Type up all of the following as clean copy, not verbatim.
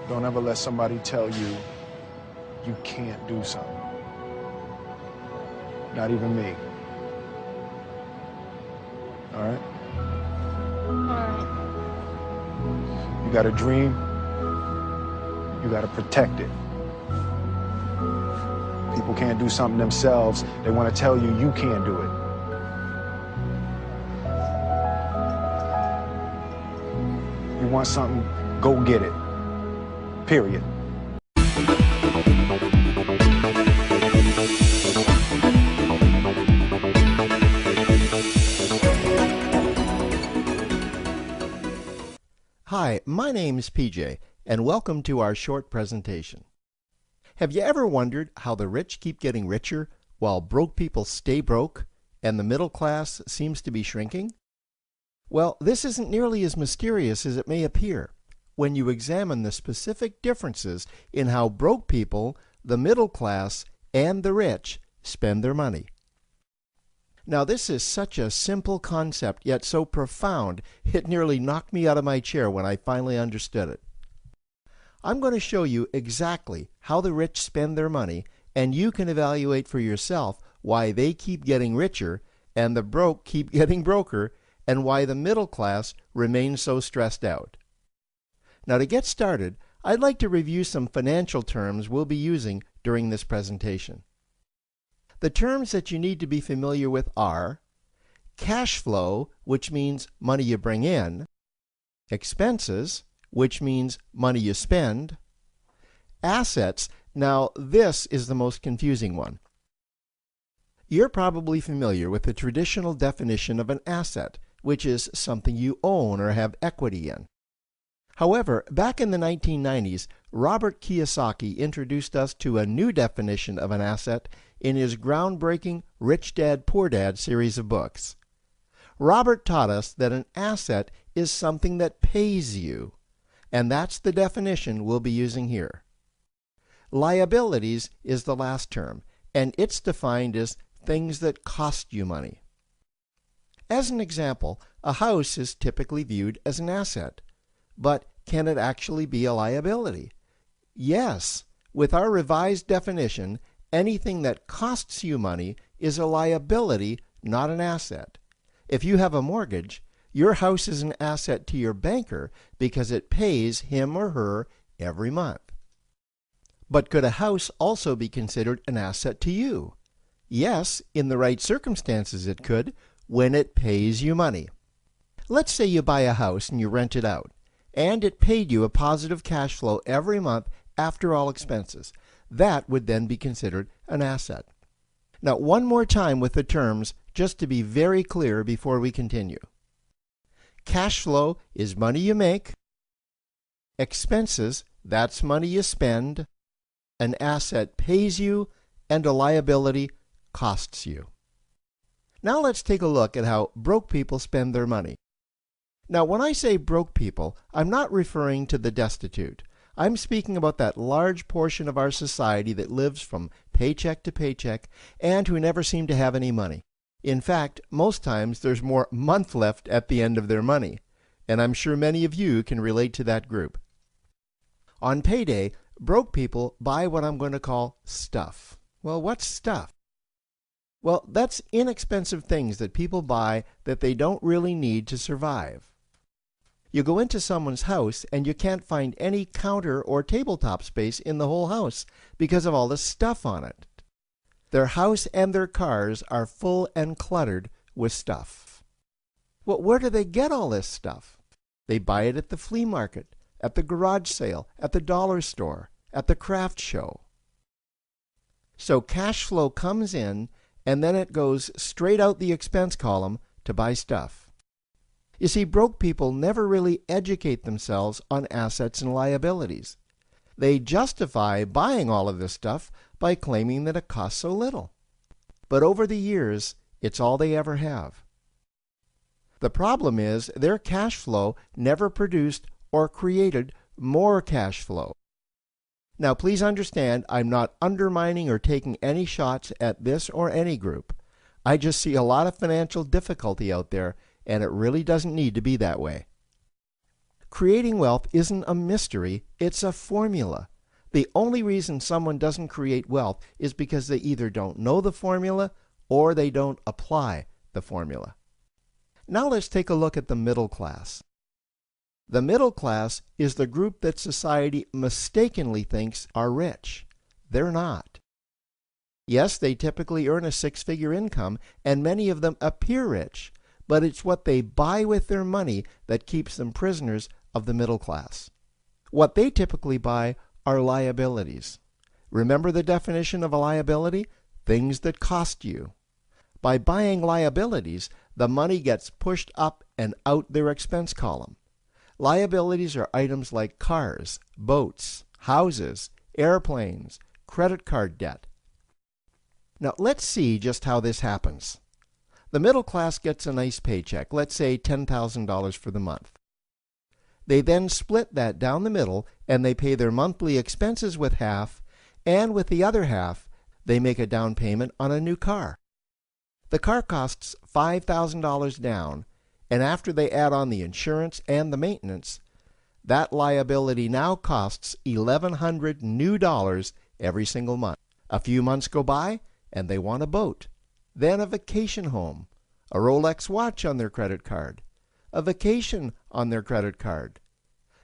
Don't ever let somebody tell you you can't do something. Not even me. All right? Alright. You got a dream, you got to protect it. People can't do something themselves. They want to tell you you can't do it. You want something, go get it. Period. Hi, my name's PJ, and welcome to our short presentation. Have you ever wondered how the rich keep getting richer while broke people stay broke and the middle class seems to be shrinking? Well, this isn't nearly as mysterious as it may appear when you examine the specific differences in how broke people, the middle class, and the rich spend their money. Now, this is such a simple concept, yet so profound, it nearly knocked me out of my chair when I finally understood it. I'm going to show you exactly how the rich spend their money, and you can evaluate for yourself why they keep getting richer and the broke keep getting broker, and why the middle class remains so stressed out. Now, to get started, I'd like to review some financial terms we'll be using during this presentation. The terms that you need to be familiar with are cash flow, which means money you bring in, expenses, which means money you spend, assets. Now, this is the most confusing one. You're probably familiar with the traditional definition of an asset, which is something you own or have equity in. However, back in the 1990s, Robert Kiyosaki introduced us to a new definition of an asset in his groundbreaking Rich Dad, Poor Dad series of books. Robert taught us that an asset is something that pays you, and that's the definition we'll be using here. Liabilities is the last term, and it's defined as things that cost you money. As an example, a house is typically viewed as an asset. But can it actually be a liability? Yes. With our revised definition, anything that costs you money is a liability, not an asset. If you have a mortgage, your house is an asset to your banker because it pays him or her every month. But could a house also be considered an asset to you? Yes, in the right circumstances it could, when it pays you money. Let's say you buy a house and you rent it out, and it paid you a positive cash flow every month after all expenses. That would then be considered an asset. Now, one more time with the terms, just to be very clear before we continue. Cash flow is money you make. Expenses, that's money you spend. An asset pays you, and a liability costs you. Now let's take a look at how broke people spend their money. Now, when I say broke people, I'm not referring to the destitute. I'm speaking about that large portion of our society that lives from paycheck to paycheck and who never seem to have any money. In fact, most times there's more month left at the end of their money, and I'm sure many of you can relate to that group. On payday, broke people buy what I'm going to call stuff. Well, what's stuff? Well, that's inexpensive things that people buy that they don't really need to survive. You go into someone's house and you can't find any counter or tabletop space in the whole house because of all the stuff on it. Their house and their cars are full and cluttered with stuff. Well, where do they get all this stuff? They buy it at the flea market, at the garage sale, at the dollar store, at the craft show. So cash flow comes in, and then it goes straight out the expense column to buy stuff. You see, broke people never really educate themselves on assets and liabilities. They justify buying all of this stuff by claiming that it costs so little. But over the years, it's all they ever have. The problem is their cash flow never produced or created more cash flow. Now, please understand, I'm not undermining or taking any shots at this or any group. I just see a lot of financial difficulty out there, and it really doesn't need to be that way. Creating wealth isn't a mystery, it's a formula. The only reason someone doesn't create wealth is because they either don't know the formula or they don't apply the formula. Now let's take a look at the middle class. The middle class is the group that society mistakenly thinks are rich. They're not. Yes, they typically earn a six-figure income, and many of them appear rich, but it's what they buy with their money that keeps them prisoners of the middle class. What they typically buy are liabilities. Remember the definition of a liability? Things that cost you. By buying liabilities, the money gets pushed up and out their expense column. Liabilities are items like cars, boats, houses, airplanes, credit card debt. Now let's see just how this happens. The middle class gets a nice paycheck, let's say $10,000 for the month. They then split that down the middle and they pay their monthly expenses with half, and with the other half, they make a down payment on a new car. The car costs $5,000 down, and after they add on the insurance and the maintenance, that liability now costs $1,100 new dollars every single month. A few months go by, and they want a boat, then a vacation home, a Rolex watch on their credit card, a vacation on their credit card.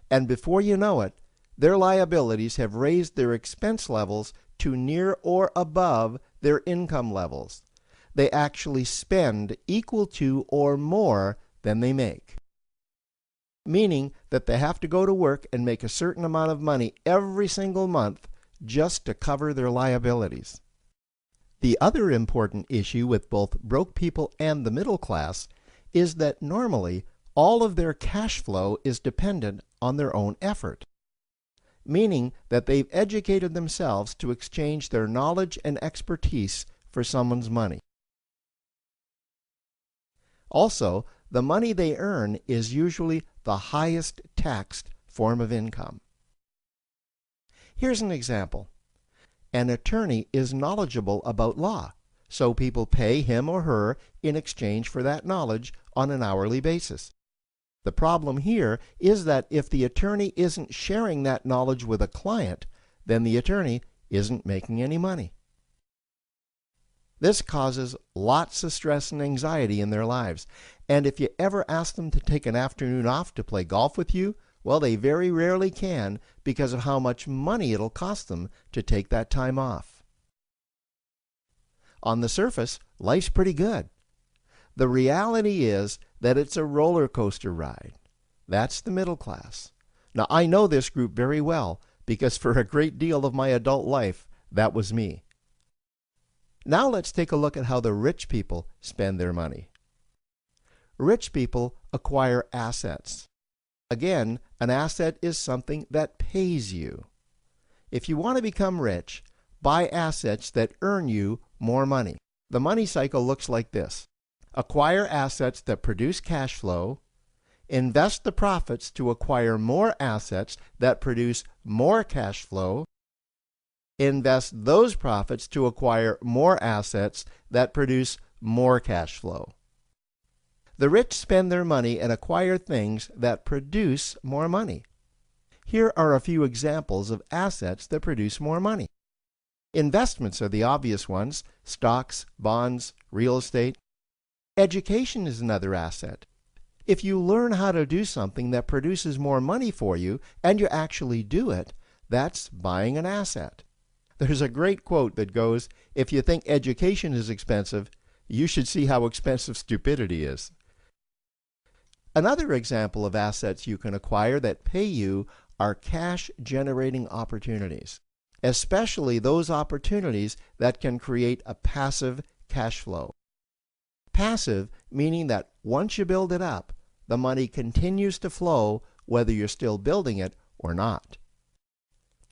And before you know it, their liabilities have raised their expense levels to near or above their income levels. They actually spend equal to or more than they make, meaning that they have to go to work and make a certain amount of money every single month just to cover their liabilities. The other important issue with both broke people and the middle class is that normally all of their cash flow is dependent on their own effort, meaning that they've educated themselves to exchange their knowledge and expertise for someone's money. Also, the money they earn is usually the highest taxed form of income. Here's an example. An attorney is knowledgeable about law, so people pay him or her in exchange for that knowledge on an hourly basis. The problem here is that if the attorney isn't sharing that knowledge with a client, then the attorney isn't making any money. This causes lots of stress and anxiety in their lives, and if you ever ask them to take an afternoon off to play golf with you, well, they very rarely can because of how much money it'll cost them to take that time off. On the surface, life's pretty good. The reality is that it's a roller coaster ride. That's the middle class. Now, I know this group very well because for a great deal of my adult life, that was me. Now let's take a look at how the rich people spend their money. Rich people acquire assets. Again, an asset is something that pays you. If you want to become rich, buy assets that earn you more money. The money cycle looks like this. Acquire assets that produce cash flow, invest the profits to acquire more assets that produce more cash flow, invest those profits to acquire more assets that produce more cash flow. The rich spend their money and acquire things that produce more money. Here are a few examples of assets that produce more money. Investments are the obvious ones: stocks, bonds, real estate. Education is another asset. If you learn how to do something that produces more money for you and you actually do it, that's buying an asset. There's a great quote that goes, "If you think education is expensive, you should see how expensive stupidity is." Another example of assets you can acquire that pay you are cash-generating opportunities, especially those opportunities that can create a passive cash flow. Passive meaning that once you build it up, the money continues to flow whether you're still building it or not.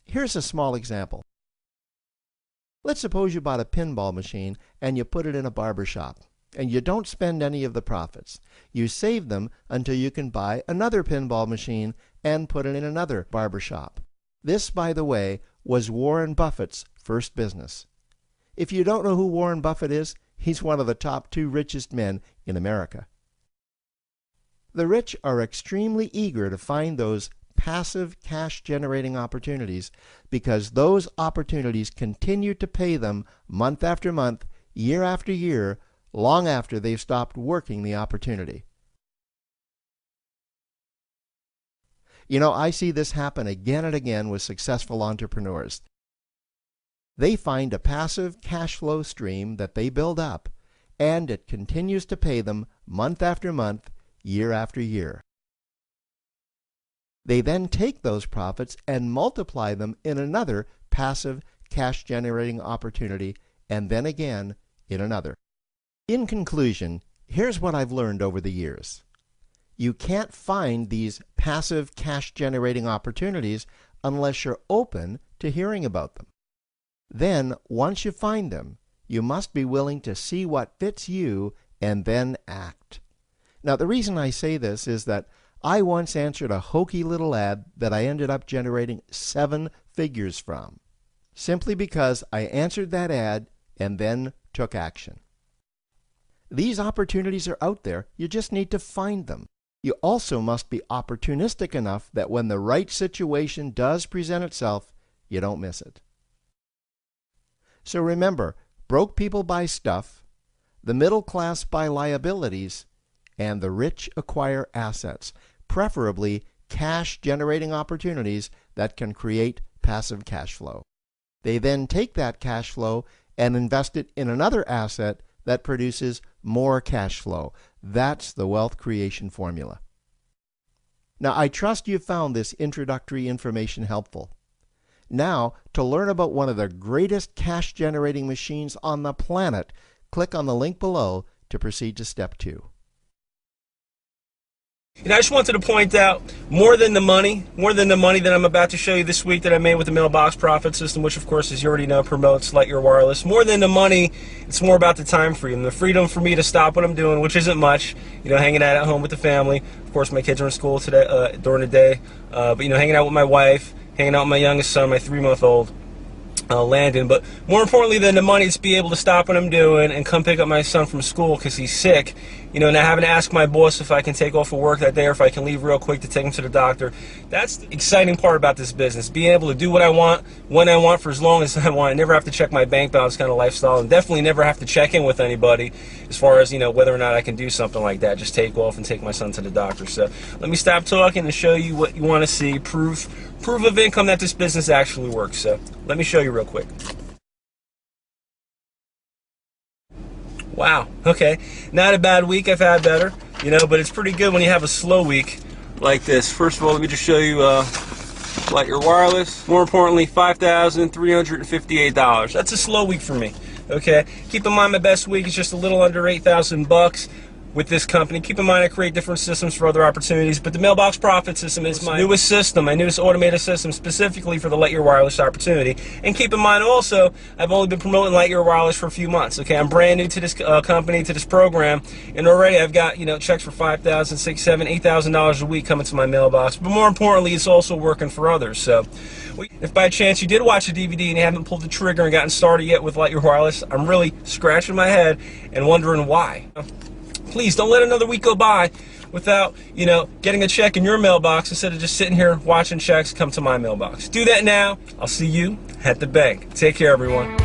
Here's a small example. Let's suppose you bought a pinball machine and you put it in a barber shop, and you don't spend any of the profits. You save them until you can buy another pinball machine and put it in another barber shop. This, by the way, was Warren Buffett's first business. If you don't know who Warren Buffett is, he's one of the top 2 richest men in America. The rich are extremely eager to find those passive cash-generating opportunities because those opportunities continue to pay them month after month, year after year, long after they've stopped working the opportunity. You know, I see this happen again and again with successful entrepreneurs. They find a passive cash flow stream that they build up, and it continues to pay them month after month, year after year. They then take those profits and multiply them in another passive cash-generating opportunity, and then again in another. In conclusion, here's what I've learned over the years. You can't find these passive cash-generating opportunities unless you're open to hearing about them. Then, once you find them, you must be willing to see what fits you and then act. Now, the reason I say this is that I once answered a hokey little ad that I ended up generating 7 figures from, simply because I answered that ad and then took action. These opportunities are out there, you just need to find them. You also must be opportunistic enough that when the right situation does present itself, you don't miss it. So remember, broke people buy stuff, the middle class buy liabilities, and the rich acquire assets, preferably cash-generating opportunities that can create passive cash flow. They then take that cash flow and invest it in another asset that produces more cash flow. That's the wealth creation formula. Now, I trust you found this introductory information helpful. Now, to learn about one of the greatest cash-generating machines on the planet, click on the link below to proceed to step 2. And I just wanted to point out, more than the money that I'm about to show you this week that I made with the mailbox profit system, which of course, as you already know, promotes Lightyear Wireless. More than the money, it's more about the time freedom, the freedom for me to stop what I'm doing, which isn't much, you know, hanging out at home with the family. Of course, my kids are in school today, during the day, but you know, hanging out with my wife, hanging out with my youngest son, my 3-month-old. Landon, but more importantly than the money, it's be able to stop what I'm doing and come pick up my son from school because he's sick, you know, not having to ask my boss if I can take off of work that day or if I can leave real quick to take him to the doctor. That's the exciting part about this business, being able to do what I want, when I want, for as long as I want, and never have to check my bank balance kind of lifestyle, and definitely never have to check in with anybody as far as, you know, whether or not I can do something like that, just take off and take my son to the doctor. So let me stop talking and show you what you want to see, proof of income that this business actually works. So let me show you real quick. Wow, okay, not a bad week. I've had better, you know, but it's pretty good when you have a slow week like this. First of all, let me just show you Lightyear Wireless. More importantly, $5,358. That's a slow week for me. Okay, keep in mind my best week is just a little under $8,000 with this company. Keep in mind I create different systems for other opportunities, but the mailbox profit system is my newest system, my newest automated system specifically for the Lightyear Wireless opportunity. And keep in mind also, I've only been promoting Lightyear Wireless for a few months. Okay, I'm brand new to this company, to this program, and already I've got, you know, checks for $5,000, $6,000, $7,000, $8,000 a week coming to my mailbox. But more importantly, it's also working for others. So if by chance you did watch the DVD and you haven't pulled the trigger and gotten started yet with Lightyear Wireless, I'm really scratching my head and wondering why. Please don't let another week go by without, you know, getting a check in your mailbox instead of just sitting here watching checks come to my mailbox. Do that now. I'll see you at the bank. Take care, everyone.